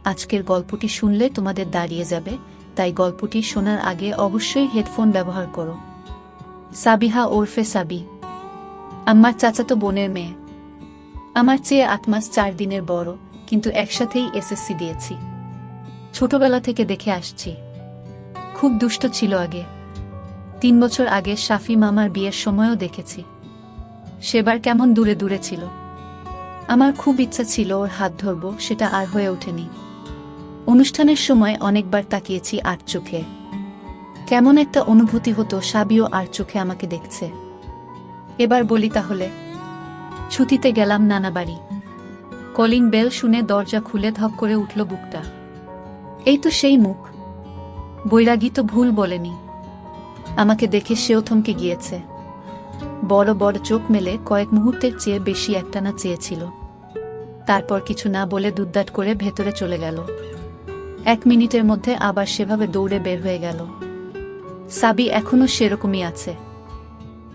আজকের গল্পটি শুনলে তোমাদের দাঁড়িয়ে যাবে, তাই গল্পটি শোনার আগে অবশ্যই হেডফোন ব্যবহার করো। সাবিহা ওরফে সাবি আমার চাচাতো বোনের মেয়ে। আমার চেয়ে 8 মাস 4 দিনের বড়, কিন্তু একসাথেই এসএসসি দিয়েছি। ছোটবেলা থেকে দেখে আসছি। খুব দুষ্ট ছিল আগে। 3 বছর আগে শাফি মামার বিয়ের সময়ও দেখেছি। সেবার কেমন দূরে দূরে ছিল। আমার খুব ইচ্ছা ছিল ওর হাত ধরব, সেটা আর হয়ে ওঠেনি। অনুষ্ঠানের সময় অনেকবার তাকিয়েছি আর চোখে। কেমন একটা অনুভূতি হতো সাবিও আর চোখে আমাকে দেখছে। এবার বলি তাহলে। ছুটিতে গেলাম নানা বাড়ি। কলিং বেল শুনে দরজা খুলে ধক করে উঠল বুকটা। এই তো সেই মুখ। বৈরাগী তো ভুল বলেনি। আমাকে দেখে সেও থমকে গিয়েছে। বড় বড় চোখ মেলে কয়েক মুহূর্তের চেয়ে বেশি একটানা চেয়েছিল। তারপর কিছু না বলে দুদ্দাট করে ভেতরে চলে গেল। 1 মিনিটের মধ্যে আবার সেভাবে দৌড়ে বের হয়ে গেল। সাবি এখনো সেরকমই আছে।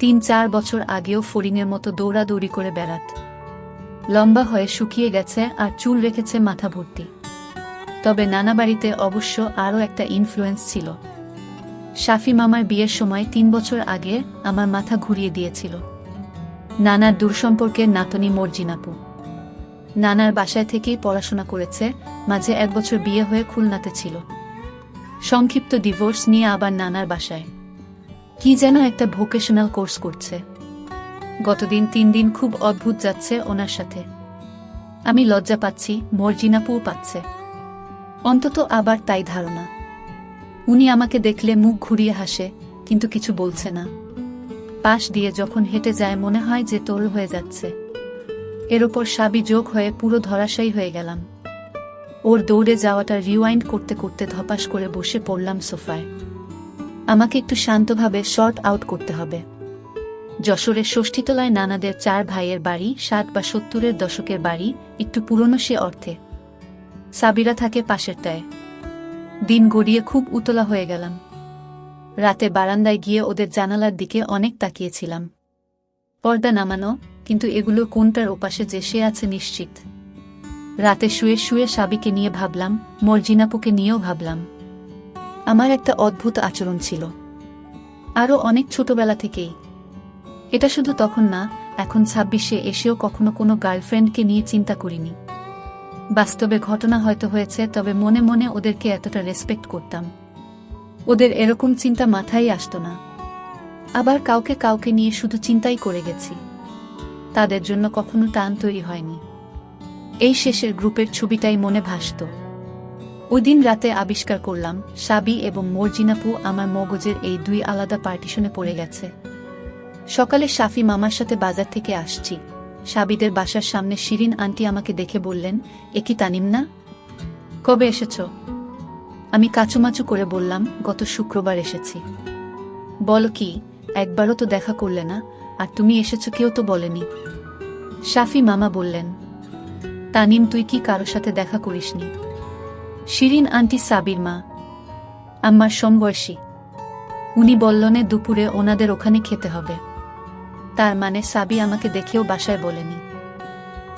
3-4 বছর আগেও ফড়িংয়ের মতো দৌড়াদৌড়ি করে বেড়াত। লম্বা হয়ে শুকিয়ে গেছে আর চুল রেখেছে মাথা ভর্তি। তবে নানা বাড়িতে অবশ্য আরও একটা ইনফ্লুয়েন্স ছিল। শাফি মামার বিয়ের সময় 3 বছর আগে আমার মাথা ঘুরিয়ে দিয়েছিল। নানার দূরসম্পর্কের নাতনি মর্জিনাপু। নানার বাসায় থেকেই পড়াশোনা করেছে, মাঝে 1 বছর বিয়ে হয়ে খুলনাতে ছিল। সংক্ষিপ্ত ডিভোর্স নিয়ে আবার নানার বাসায় কি যেন একটা ভোকেশনাল কোর্স করছে। গতদিন 3 দিন খুব অদ্ভুত যাচ্ছে ওনার সাথে। আমি লজ্জা পাচ্ছি, মর্জিনাপুও পাচ্ছে। অন্তত আবার তাই ধারণা। উনি আমাকে দেখলে মুখ ঘুরিয়ে হাসে, কিন্তু কিছু বলছে না। পাশ দিয়ে যখন হেঁটে যায় মনে হয় যে তোল হয়ে যাচ্ছে। এর ওপর সাবি যোগ হয়ে পুরো ধরাশায়ী হয়ে গেলাম। ওর দৌড়ে যাওয়াটা রিওয়াইন্ড করতে করতে ধপাস করে বসে পড়লাম সোফায়। আমাকে একটু শান্তভাবে শর্ট আউট করতে হবে। যশোরের ষষ্ঠীতলায় নানাদের 4 ভাইয়ের বাড়ি, 60 বা 70-এর দশকের বাড়ি, একটু পুরনো সে অর্থে। সাবিরা থাকে পাশেরটায়। দিন গড়িয়ে খুব উতলা হয়ে গেলাম। রাতে বারান্দায় গিয়ে ওদের জানালার দিকে অনেক তাকিয়েছিলাম। পর্দা নামানো, কিন্তু এগুলো কোনটার ওপাশে যে সে আছে নিশ্চিত। রাতে শুয়ে শুয়ে সাবিকে নিয়ে ভাবলাম, মর্জিনাপুকে নিয়েও ভাবলাম। আমার একটা অদ্ভুত আচরণ ছিল, আরও অনেক ছোটবেলা থেকেই। এটা শুধু তখন না, এখন 26-এ এসেও কখনো কোনো গার্লফ্রেন্ডকে নিয়ে চিন্তা করিনি। বাস্তবে ঘটনা হয়তো হয়েছে, তবে মনে মনে ওদেরকে এতটা রেসপেক্ট করতাম। ওদের এরকম চিন্তা মাথায় আসত না। আবার কাউকে কাউকে নিয়ে শুধু চিন্তাই করে গেছি। তাদের জন্য কখনো টান তৈরি হয়নি। এই শেষের গ্রুপের ছবিটাই মনে ভাসত। ওই দিন রাতে আবিষ্কার করলাম, সাবি এবং মর্জিনাপু আমার মগজের এই 2 আলাদা পার্টিশনে পড়ে গেছে। সকালে শাফি মামার সাথে বাজার থেকে আসছি। সাবিদের বাসার সামনে শিরিন আন্টি আমাকে দেখে বললেন, এ কি তানিম না? কবে এসেছ? আমি কাচুমাচু করে বললাম, গত শুক্রবার এসেছি। বলো কি, একবারও তো দেখা করলে না, আর তুমি এসেছ কেউ তো বলেনি। শাফি মামা বললেন, তানিম তুই কি কারো সাথে দেখা করিসনি? শিরিন আন্টি সাবির মা, আমার সমবয়সী। উনি বললেনে দুপুরে ওনাদের ওখানে খেতে হবে। তার মানে সাবি আমাকে দেখেও বাসায় বলেনি।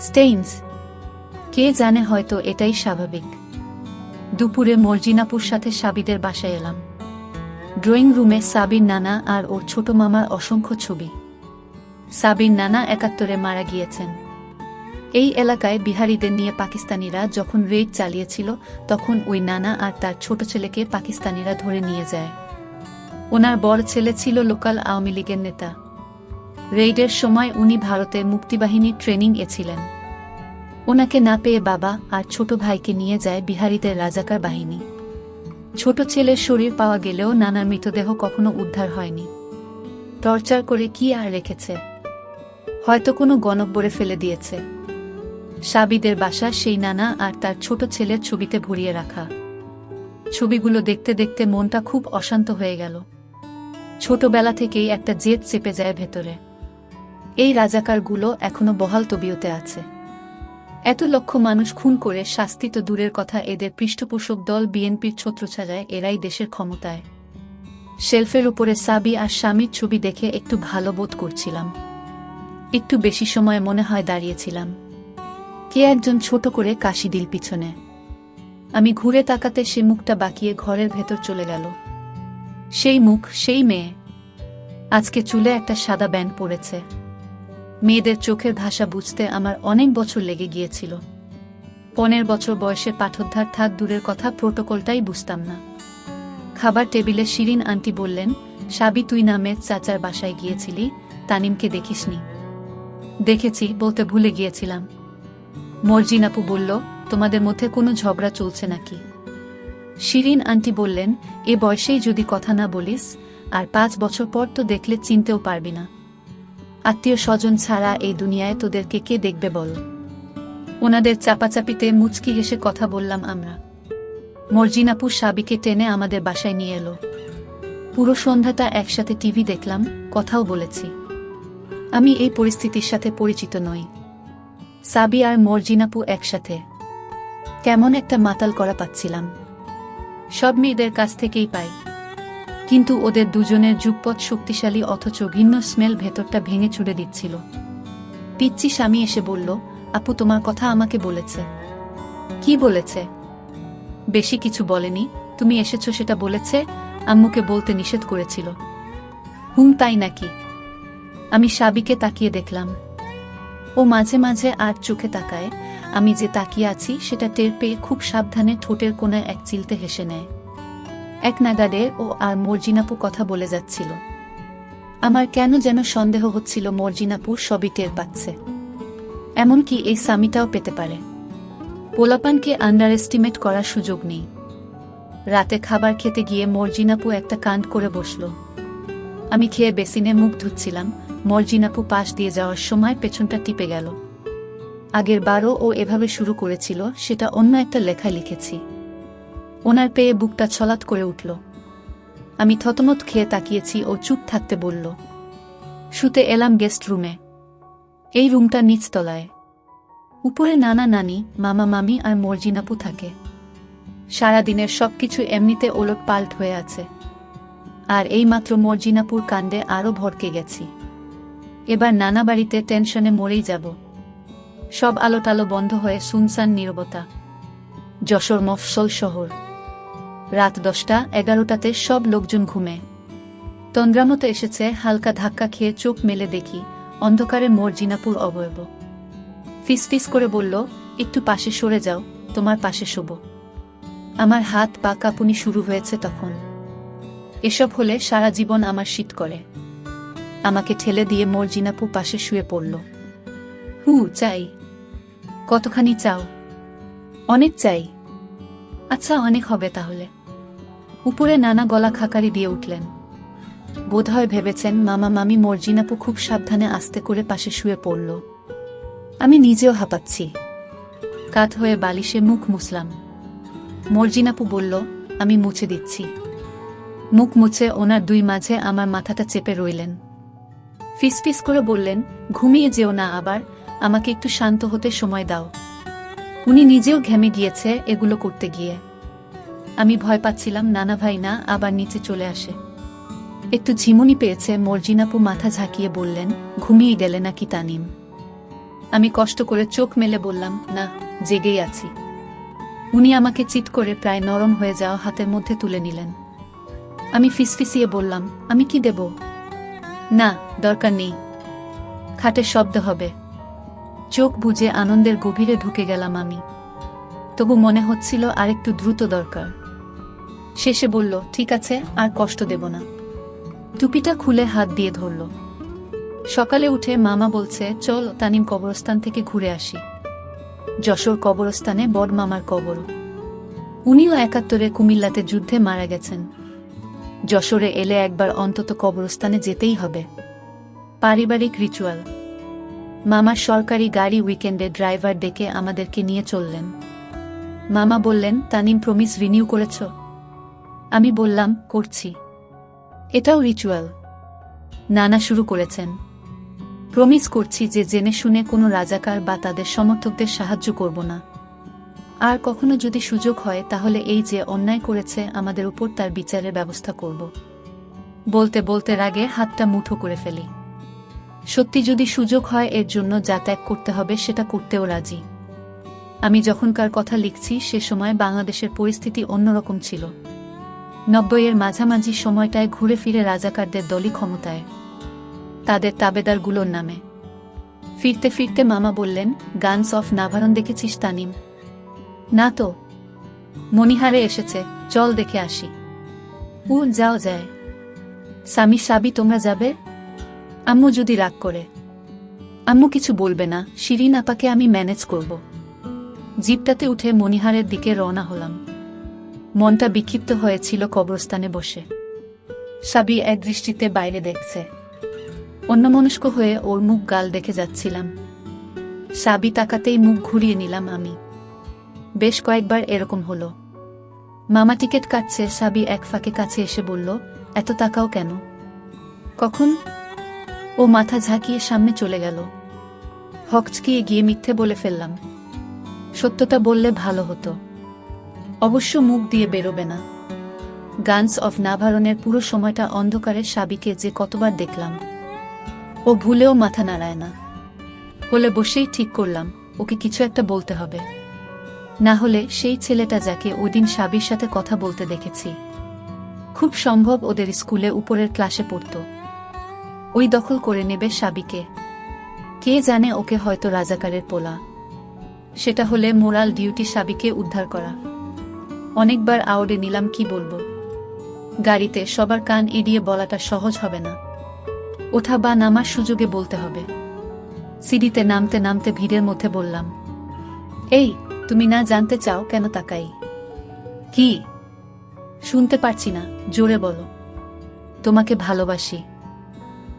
স্টেইনস, কে জানে, হয়তো এটাই স্বাভাবিক। দুপুরে মর্জিনাপুর সাথে সাবিদের বাসায় এলাম। ড্রয়িং রুমে সাবির নানা আর ওর ছোট মামার অসংখ্য ছবি। সাবির নানা 71-এ মারা গিয়েছেন। এই এলাকায় বিহারিদের নিয়ে পাকিস্তানিরা যখন রেইড চালিয়েছিল, তখন ওই নানা আর তার ছোট ছেলেকে পাকিস্তানিরা ধরে নিয়ে যায়। ওনার বড় ছেলে ছিল লোকাল আওয়ামী লীগের নেতা। রেইডের সময় উনি ভারতের মুক্তিবাহিনীর ট্রেনিং এ ছিলেন। ওনাকে না পেয়ে বাবা আর ছোট ভাইকে নিয়ে যায় বিহারিদের রাজাকার বাহিনী। ছোট ছেলের শরীর পাওয়া গেলেও নানার মৃতদেহ কখনো উদ্ধার হয়নি। টর্চার করে কি আর রেখেছে? হয়তো কোনো গণকবরে ফেলে দিয়েছে। সাবিদের বাসা সেই নানা আর তার ছোট ছেলের ছবিতে ভরিয়ে রাখা। ছবিগুলো দেখতে দেখতে মনটা খুব অশান্ত হয়ে গেল। ছোটবেলা থেকেই একটা জেদ চেপে যায় ভেতরে। এই রাজাকারগুলো এখনো বহাল তবিয়তে আছে। এত লক্ষ মানুষ খুন করে শাস্তি তো দূরের কথা, এদের পৃষ্ঠপোষক দল বিএনপির ছত্রছায়ায় এরাই দেশের ক্ষমতায়। শেলফের উপরে সাবি আর স্বামীর ছবি দেখে একটু ভালো বোধ করছিলাম। একটু বেশি সময় মনে হয় দাঁড়িয়েছিলাম। কে একজন ছোট করে কাশি দিল পিছনে। আমি ঘুরে তাকাতে সে মুখটা বাঁকিয়ে ঘরের ভেতর চলে গেল। সেই মুখ, সেই মেয়ে। আজকে চুলে একটা সাদা ব্যান্ড পড়েছে। মেয়েদের চোখের ভাষা বুঝতে আমার অনেক বছর লেগে গিয়েছিল। 15 বছর বয়সে পাঠোদ্ধার থাক দূরের কথা, প্রোটোকলটাই বুঝতাম না। খাবার টেবিলে শিরিন আন্টি বললেন, সাবি তুই নামের চাচার বাসায় গিয়েছিলি, তানিমকে দেখিসনি? দেখেছি, বলতে ভুলে গিয়েছিলাম। মর্জিন আপু বলল, তোমাদের মধ্যে কোনো ঝগড়া চলছে নাকি? শিরিন আন্টি বললেন, এ বয়সেই যদি কথা না বলিস, আর 5 বছর পর তো দেখলে চিনতেও পারবি না। আত্মীয় স্বজন ছাড়া এই দুনিয়ায় তোদেরকে কে দেখবে বল? ওনাদের চাপাচাপিতে মুচকি হেসে কথা বললাম আমরা। মর্জিন আপু সাবিকে টেনে আমাদের বাসায় নিয়ে এলো। পুরো সন্ধ্যাটা একসাথে টিভি দেখলাম, কথাও বলেছি। আমি এই পরিস্থিতির সাথে পরিচিত নই। সাবি আর মর্জিন আপু একসাথে, কেমন একটা মাতাল করা পাচ্ছিলাম। সব মেয়েদের কাছ থেকেই পাই, কিন্তু ওদের দুজনের যুগপৎ শক্তিশালী অথচ ভিন্ন স্মেল ভেতরটা ভেঙে ছুড়ে দিচ্ছিল। পিচ্চি স্বামী এসে বলল, আপু তোমার কথা আমাকে বলেছে। কি বলেছে? বেশি কিছু বলেনি, তুমি এসেছো সেটা বলেছে, আম্মুকে বলতে নিষেধ করেছিল। তাই নাকি? আমি সাবিকে তাকিয়ে দেখলাম। ও মাঝে মাঝে আর চোখে তাকায়, আমি যে তাকিয়ে আছি সেটা টের পেয়ে খুব সাবধানে ঠোঁটের কোণায় এক চিলতে হেসে নেয়। এক নাগাড়ে ও আর মর্জিনাপু কথা বলে যাচ্ছিল। আমার কেন যেন সন্দেহ হচ্ছিল মর্জিনাপু সবই টের পাচ্ছে, এমনকি এই স্বামীটাও পেতে পারে। পোলাপানকে আন্ডার এস্টিমেট করার সুযোগ নেই। রাতে খাবার খেতে গিয়ে মর্জিনাপু একটা কাণ্ড করে বসল। আমি খেয়ে বেসিনে মুখ ধুচ্ছিলাম, মর্জিনাপু পাশ দিয়ে যাওয়ার সময় পেছনটা টিপে গেল। আগের বারও ও এভাবে শুরু করেছিল, সেটা অন্য একটা লেখায় লিখেছি। ওনার পেয়ে বুকটা ছলাৎ করে উঠল। আমি থতমত খেয়ে তাকিয়েছি, ও চুপ থাকতে বলল। শুতে এলাম গেস্ট রুমে। এই রুমটা নিচতলায়। উপরে নানা নানি, মামা মামি আর মর্জিনাপু থাকে। সারাদিনের সবকিছু এমনিতে ওলট পাল্ট হয়ে আছে, আর এইমাত্র মর্জিনাপুর কাণ্ডে আরও ভড়কে গেছি। এবার নানা বাড়িতে টেনশনে মরেই যাব। সব আলোটালো বন্ধ হয়ে সুনসান নীরবতা। যশোর মফস্বল শহর। রাত 10টা-11টাতে সব লোকজন ঘুমে। তন্দ্রামতো এসেছে, হালকা ধাক্কা খেয়ে চোখ মেলে দেখি অন্ধকারে মর্জিনাপুর অবয়ব। ফিসফিস করে বলল, একটু পাশে সরে যাও, তোমার পাশে শোব। আমার হাত পা কাঁপুনি শুরু হয়েছে তখন। এসব হলে সারা জীবন আমার শীত করে। আমাকে ঠেলে দিয়ে মর্জিনাপু পাশে শুয়ে পড়ল। চাই। কতখানি চাও? অনেক চাই। আচ্ছা, অনেক হবে তাহলে। উপরে নানা গলা খাকারি দিয়ে উঠলেন। বোধহয় ভেবেছেন মামা মামি মর্জিনাপু খুব সাবধানে আস্তে করে পাশে শুয়ে পড়ল। আমি নিজেও হাঁপাচ্ছি। কাত হয়ে বালিশে মুখ মুছলাম। মর্জিনাপু বলল, আমি মুছে দিচ্ছি। মুখ মুছে ওনার দুই মাঝে আমার মাথাটা চেপে রইলেন। ফিসফিস করে বললেন, ঘুমিয়ে যেও না আবার, আমাকে একটু শান্ত হতে সময় দাও। উনি নিজেও ঘেমে গিয়েছে এগুলো করতে গিয়ে। আমি ভয় পাচ্ছিলাম নানা ভাই না আবার নিচে চলে আসে। একটু ঝিমুনি পেয়েছে। মর্জিনাপু মাথা ঝাঁকিয়ে বললেন, ঘুমিয়ে গেলে নাকি তানিম? আমি কষ্ট করে চোখ মেলে বললাম, না, জেগেই আছি। উনি আমাকে চিৎ করে প্রায় নরম হয়ে যাওয়া হাতের মধ্যে তুলে নিলেন। আমি ফিসফিসিয়ে বললাম, আমি কি দেব? না, দরকার নেই, খাটের শব্দ হবে। চোখ বুজে আনন্দের গভীরে ঢুকে গেলাম আমি। তবু মনে হচ্ছিল আরেকটু দ্রুত দরকার। শেষে বলল, ঠিক আছে, আর কষ্ট দেব না। টুপিটা খুলে হাত দিয়ে ধরল। সকালে উঠে মামা বলছে, চল তানিম কবরস্থান থেকে ঘুরে আসি। যশোর কবরস্থানে বড় মামার কবর। উনিও 71-এ কুমিল্লাতে যুদ্ধে মারা গেছেন। যশোরে এলে একবার অন্তত কবরস্থানে যেতেই হবে। পারিবারিক রিচুয়াল। মামার সরকারি গাড়ি উইকেন্ডে ড্রাইভার ডেকে আমাদেরকে নিয়ে চললেন। মামা বললেন, তানিম প্রমিস রিনিউ করেছ? আমি বললাম, করছি। এটাও রিচুয়াল? নানা শুরু করেছেন। প্রমিস করছি যে জেনে শুনে কোনো রাজাকার বা তাদের সমর্থকদের সাহায্য করব না। আর কখনো যদি সুযোগ হয় তাহলে এই যে অন্যায় করেছে আমাদের উপর তার বিচারের ব্যবস্থা করব। বলতে বলতে রাগে হাতটা মুঠো করে ফেলি। সত্যি যদি সুযোগ হয় এর জন্য যা ত্যাগ করতে হবে সেটা করতেও রাজি। আমি যখনকার কথা লিখছি সে সময় বাংলাদেশের পরিস্থিতি অন্যরকম ছিল। 90-এর মাঝামাঝি সময়টায় ঘুরে ফিরে রাজাকারদের দলই ক্ষমতায়, তাদের তাবেদারগুলোর নামে। ফিরতে ফিরতে মামা বললেন, গানস অফ নাভারন দেখেছিস তানিম? না তো। মনিহারে এসেছে, চল দেখে আসি। যাও যায়। সামি সাবি তোমরা যাবে? আম্মু যদি রাগ করে? আম্মু কিছু বলবে না, শিরিন আপাকে আমি ম্যানেজ করব। জিপটাতে উঠে মনিহারের দিকে রওনা হলাম। মনটা বিক্ষিপ্ত হয়েছিল কবরস্থানে বসে। সাবি এক দৃষ্টিতে বাইরে দেখছে, অন্যমনস্ক হয়ে ওর মুখ গাল দেখে যাচ্ছিলাম। সাবি তাকাতেই মুখ ঘুরিয়ে নিলাম আমি। বেশ কয়েকবার এরকম হলো। মামা টিকিট কাটছে, সাবি এক ফাঁকে কাছে এসে বলল, এত তাকাও কেন? কখন? ও মাথা ঝাঁকিয়ে সামনে চলে গেল। হকচকিয়ে গিয়ে মিথ্যে বলে ফেললাম। সত্যটা বললে ভালো হতো। অবশ্য মুখ দিয়ে বেরোবে না। গানস অফ নাভারনের পুরো সময়টা অন্ধকারে সাবিকে যে কতবার দেখলাম। ও ভুলেও মাথা নাড়ায় না। বলে বসেই ঠিক করলাম, ওকে কিছু একটা বলতে হবে। না হলে সেই ছেলেটা যাকে ওইদিন সাবির সাথে কথা বলতে দেখেছি, খুব সম্ভব ওদের স্কুলে উপরের ক্লাসে পড়ত, ওই দখল করে নেবে সাবিকে। কে জানে, ওকে হয়তো রাজাকারের পোলা। সেটা হলে মোরাল ডিউটি সাবিকে উদ্ধার করা। অনেকবার আওড়ে নিলাম, কি বলবো। গাড়িতে সবার কান এড়িয়ে বলাটা সহজ হবে না। ওঠা বা নামার সুযোগে বলতে হবে। সিঁড়িতে নামতে নামতে ভিড়ের মধ্যে বললাম, এই তুমি না জানতে চাও কেন তাকাই? কি? শুনতে পারছি না, জোরে বলো। তোমাকে ভালোবাসি।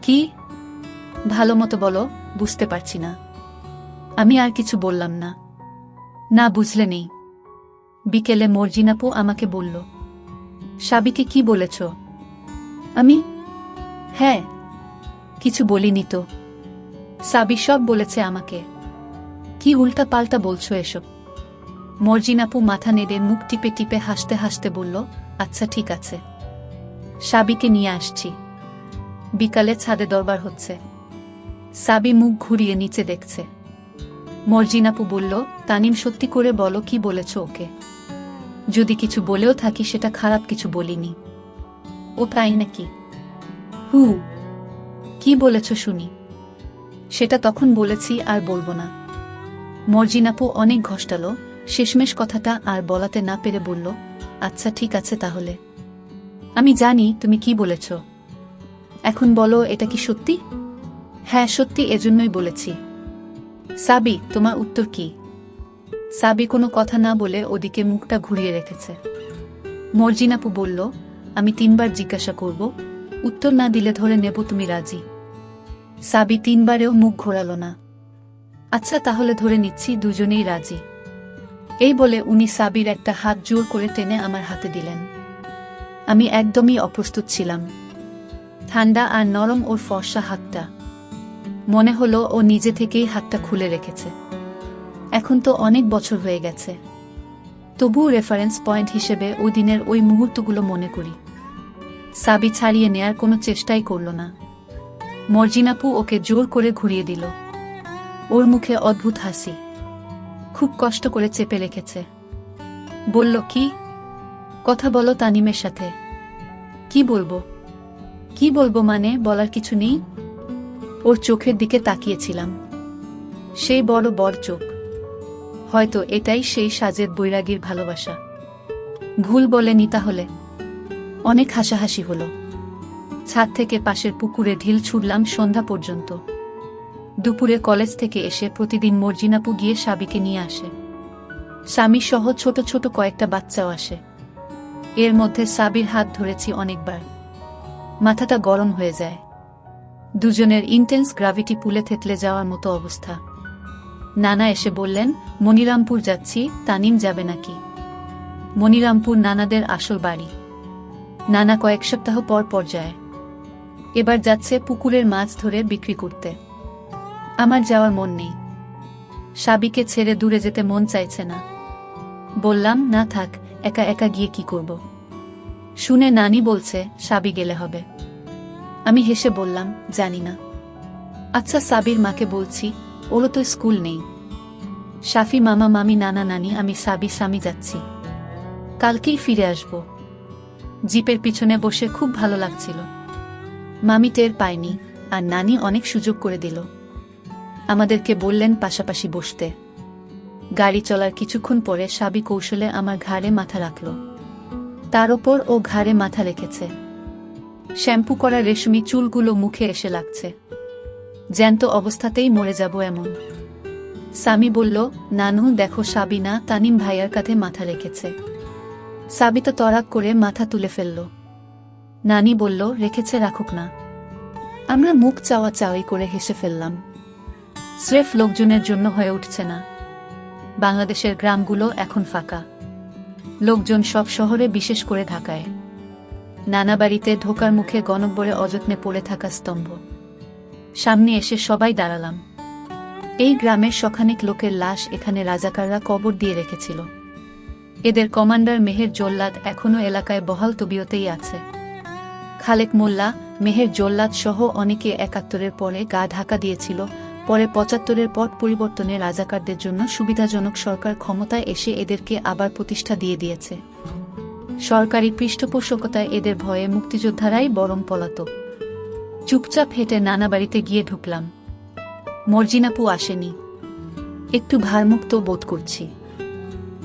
কি? ভালো মতো বলো, বুঝতে পারছি না। আমি আর কিছু বললাম না। না বুঝলে নেই। বিকেলে মর্জিনাপু আমাকে বলল, সাবিকে কি বলেছ? আমি হ্যাঁ, কিছু বলিনি তো। সাবি সব বলেছে আমাকে। কি উল্টা পাল্টা বলছো এসব? মর্জিনাপু মাথা নেড়ে মুখ টিপে টিপে হাসতে হাসতে বলল, আচ্ছা ঠিক আছে, সাবিকে নিয়ে আসছি। বিকালে ছাদে দরবার হচ্ছে। সাবি মুখ ঘুরিয়ে নিচে দেখছে। মর্জিনাপু বলল, তানিম সত্যি করে বলো, কি বলেছ ওকে? যদি কিছু বলেও থাকি সেটা খারাপ কিছু বলিনি। ও তাই নাকি? কি বলেছ শুনি। সেটা তখন বলেছি, আর বলবো না। মর্জিনাপু অনেক ঘষ্টালো, শেষমেশ কথাটা আর বলাতে না পেরে বলল, আচ্ছা ঠিক আছে তাহলে। আমি জানি তুমি কি বলেছ। এখন বলো, এটা কি সত্যি? হ্যাঁ সত্যি, এজন্যই বলেছি। সাবি, তোমার উত্তর কি? সাবি কোনো কথা না বলে ওদিকে মুখটা ঘুরিয়ে রেখেছে। মর্জিনাপু বলল, আমি 3 বার জিজ্ঞাসা করব, উত্তর না দিলে ধরে নেব তুমি রাজি। সাবি 3 বারেও মুখ ঘোরালো না। আচ্ছা তাহলে ধরে নিচ্ছি দুজনেই রাজি। এই বলে উনি সাবির একটা হাত জোর করে টেনে আমার হাতে দিলেন। আমি একদমই অপ্রস্তুত ছিলাম। ঠান্ডা আর নরম ওর ফর্সা হাতটা। মনে হলো ও নিজে থেকেই হাতটা খুলে রেখেছে। এখন তো অনেক বছর হয়ে গেছে, তবুও রেফারেন্স পয়েন্ট হিসেবে ওই দিনের ওই মুহূর্তগুলো মনে করি। সাবি ছাড়িয়ে নেয়ার কোনো চেষ্টাই করল না। মর্জিনাপু ওকে জোর করে ঘুরিয়ে দিল। ওর মুখে অদ্ভুত হাসি, খুব কষ্ট করে চেপে রেখেছে। বলল, কি কথা বলো তানিমের সাথে। কি বলবো? কি বলবো মানে, বলার কিছু নেই। ওর চোখের দিকে তাকিয়েছিলাম। সেই বড় বড় চোখ। হয়তো এটাই সেই সাজের বৈরাগীর ভালোবাসা। ভুল বলেনি তাহলে। অনেক হাসাহাসি হলো। ছাদ থেকে পাশের পুকুরে ঢিল ছুড়লাম সন্ধ্যা পর্যন্ত। দুপুরে কলেজ থেকে এসে প্রতিদিন মর্জিনাপু গিয়ে সাবিকে নিয়ে আসে। স্বামী সহ ছোট ছোট কয়েকটা বাচ্চাও আসে। এর মধ্যে সাবির হাত ধরেছি অনেকবার। মাথাটা গরম হয়ে যায়। দুজনের ইন্টেন্স গ্র্যাভিটি পুলে থেতলে যাওয়ার মতো অবস্থা। নানা এসে বললেন, মনিরামপুর যাচ্ছি, তানিম যাবে নাকি? মনিরামপুর নানাদের আসল বাড়ি। নানা কয়েক সপ্তাহ পর পর যায়। এবার যাচ্ছে পুকুরের মাছ ধরে বিক্রি করতে। আমার যাওয়ার মন নেই। সাবিকে ছেড়ে দূরে যেতে মন চাইছে না। বললাম, না থাক, একা একা গিয়ে কি করব? শুনে নানি বলছে সাবি গেলে হবে। আমি হেসে বললাম, জানি না। আচ্ছা সাবির মাকে বলছি, ওরও তো স্কুল নেই। শাফি মামা মামি নানা নানি আমি সাবি স্বামী যাচ্ছি, কালকেই ফিরে আসব। জিপের পিছনে বসে খুব ভালো লাগছিল। মামি টের পায়নি, আর নানি অনেক সুযোগ করে দিল। আমাদেরকে বললেন পাশাপাশি বসতে। গাড়ি চলার কিছুক্ষণ পরে সাবি কৌশলে আমার ঘাড়ে মাথা রাখল। তার ওপর ও ঘাড়ে মাথা রেখেছে। শ্যাম্পু করা রেশমি চুলগুলো মুখে এসে লাগছে, জ্যান্ত অবস্থাতেই মরে যাব এমন। সামি বলল, নানু দেখো সাবিনা তানিম ভাইয়ার কাঁধে মাথা রেখেছে। সাবি তো তড়াক করে মাথা তুলে ফেলল। নানি বলল, রেখেছে রাখুক না। আমরা মুখ চাওয়া চাওয়াই করে হেসে ফেললাম। স্রেফ লোকজনের জন্য হয়ে উঠছে না। বাংলাদেশের গ্রামগুলো এখন ফাঁকা। লোকজন সব শহরে, বিশেষ করে ঢাকায়। নানা বাড়িতে ঢোকার মুখে গণব্বরে অযত্নে পড়ে থাকা স্তম্ভ। সামনে এসে সবাই দাঁড়ালাম। এই গ্রামের শখানেক লোকের লাশ এখানে রাজাকাররা কবর দিয়ে রেখেছিল। এদের কমান্ডার মেহের জল্লাদ এখনও এলাকায় বহাল তবিয়তেই আছে। খালেক মোল্লা, মেহের জল্লাদ সহ অনেকে ৭১-এর পরে গা ঢাকা দিয়েছিল। পরে ৭৫-এর পট পরিবর্তনে রাজাকারদের জন্য সুবিধাজনক সরকার ক্ষমতায় এসে এদেরকে আবার প্রতিষ্ঠা দিয়ে দিয়েছে। সরকারি পৃষ্ঠপোষকতায় এদের ভয়ে মুক্তিযোদ্ধারাই বরং পলাতক। চুপচাপ হেঁটে নানা বাড়িতে গিয়ে ঢুকলাম। মর্জিনাপু আসেনি। একটু ভারমুক্ত বোধ করছি।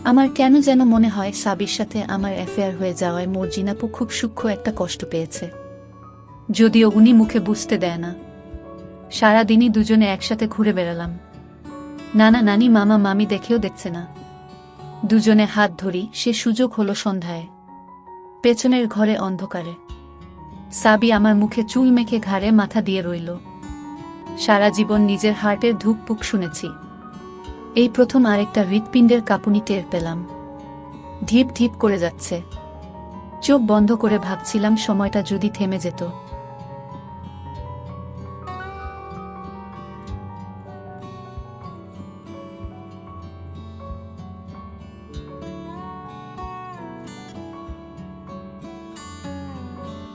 আমার কেন যেন মনে হয় সাবির সাথে আমার অ্যাফেয়ার হয়ে যাওয়ায় মর্জিনাপু খুব সূক্ষ্ম একটা কষ্ট পেয়েছে, যদিও উনি মুখে বুঝতে দেয় না। সারাদিনই দুজনে একসাথে ঘুরে বেড়ালাম। নানা নানি মামা মামি দেখেও দেখছে না। দুজনে হাত ধরি, সে সুযোগ হলো সন্ধ্যায়। পেছনের ঘরে অন্ধকারে সাবি আমার মুখে চুল মেখে ঘাড়ে মাথা দিয়ে রইল। সারা জীবন নিজের হার্টের ধুকপুক শুনেছি, এই প্রথম আরেকটা হৃৎপিণ্ডের কাঁপুনি টের পেলাম। ধিপ ধিপ করে যাচ্ছে। চোখ বন্ধ করে ভাবছিলাম সময়টা যদি থেমে যেত।